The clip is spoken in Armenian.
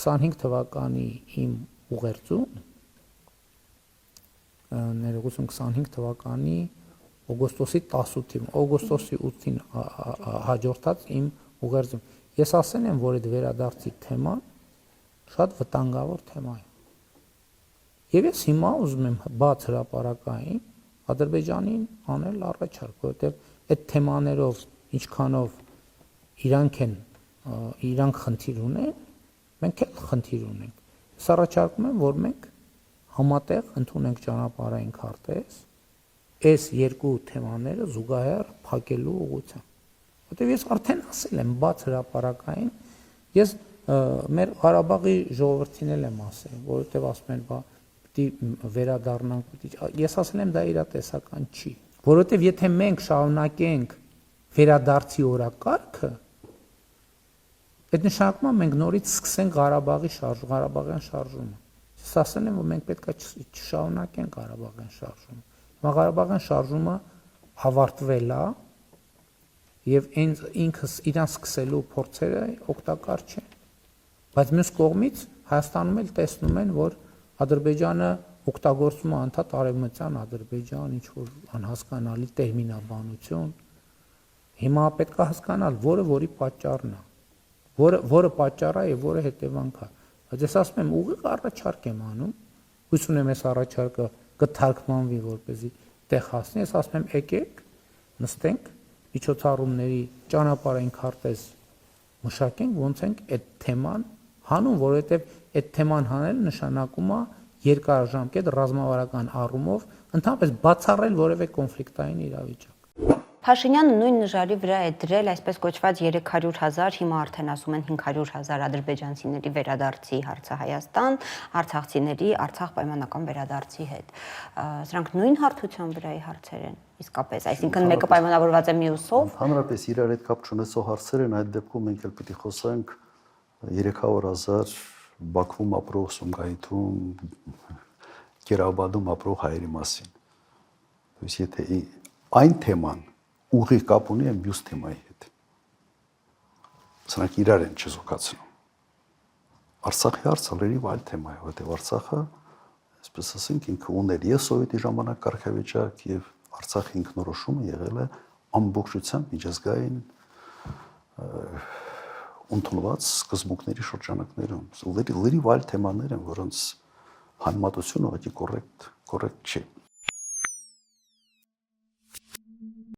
25 թվականի իմ ուղերձում ներողություն 25 թվականի օգոստոսի 18-ին, օգոստոսի 8-ին հաջորդած իմ ուղերձում ես ասել եմ, որ այդ վերադարձի թեման շատ վտանգավոր թեմա է։ Եվ ես հիմա ուզում եմ բաց հրապարակային Ադրբեջանին անել առաջարկ, որովհետև այդ թեմաներով ինչքանով իրանք խնդիր ունեն, մենք էլ խնդիր ունենք։ Ես առաջարկում եմ, որ մենք համատեղ ընդունենք ճանապարհային քարտեզ, այս երկու թեմաները զուգահեռ փակելու ուղղությամբ։ Որտեւ ես արդեն ասել եմ բաց հրապարակային, ես մեր Ղարաբաղի ժողովրդին էլ եմ ասել, որովհետեւ ասում են, բա պիտի վերադառնանք, ես ասել եմ դա իրատեսական չի, որովհետեւ եթե մենք շարունակենք վերադարձի օրակարգը, այդ նշանակում է մենք նորից սկսենք Ղարաբաղյան շարժումը։ Ես ասել եմ, որ մենք պետք է չշարունակենք Ղարաբաղյան շարժումը։ Հիմա Ղարաբաղյան շարժումը ավարտվել է եւ ինքս իրան սկսելու փորձերը օգտակար չեն։ Բայց մյուս կողմից Հայաստանում էլ տեսնում են, որ Ադրբեջանը օգտագործում է անդադ արևմտյան Ադրբեջան, ինչ որ անհասկանալի տերմինաբանություն։ Հիմա պետք է հասկանալ, որի պատճառն է, որը պատճառ է եւ որը հետևանք է։ Բայց ես ասում եմ, ուղիղ առաջարկ եմ անում, հույս ունեմ այս առաջարկը կթարգմանվի, որպեսզի տեղ հասնի, ես ասում եմ, եկեք, նստենք, միջոցառումների ճանապարհային քարտեզ մշակենք, ոնց ենք այդ թեման հանում, որովհետեւ այդ թեման հանելը նշանակում է երկարաժամկետ ռազմավարական առումով ընդհանրապես բացառել որևէ կոնֆլիկտային իրավիճակ։ Փաշինյանը նույն նժարի վրա է դրել այսպես կոչված 300,000, հիմա արդեն ասում են 500,000 ադրբեջանցիների վերադարձի հարցը Հայաստան, արցախցիների Արցախ պայմանական վերադարձի հետ։ Սրանք նույն հարթության վրայի հարցեր են իսկապես, այսինքն մեկը պայմանավորված է մյուսով։ Հանրապես իրար հետ կապ չունեցող հարցեր են, այդ դեպքում մենք էլ պիտի խոսենք 300,000 Բաքվում ապրող, Սումգայիթում, Կերաբադում ապրող հայերի մասին։ Ույս եթե այն թեման ուղիղ կապ ունի այն մյուս թեմայի հետ։ Սրանք իրար են չզուգացնում։ Արցախի հարցը լրիվ այլ թեմա է, որտեղ Արցախը, այսպես ասենք, ինքը ուներ եւ սովետի ժամանակ կարգավիճակ եւ Արցախի ինքնորոշումը եղել է ամբողջությամբ միջազգային ընդունված սկզբունքների շրջանակներում։ Լրիվ այլ թեմաներ են, որոնց համեմատությունը ուղղակի կոռեկտ չի։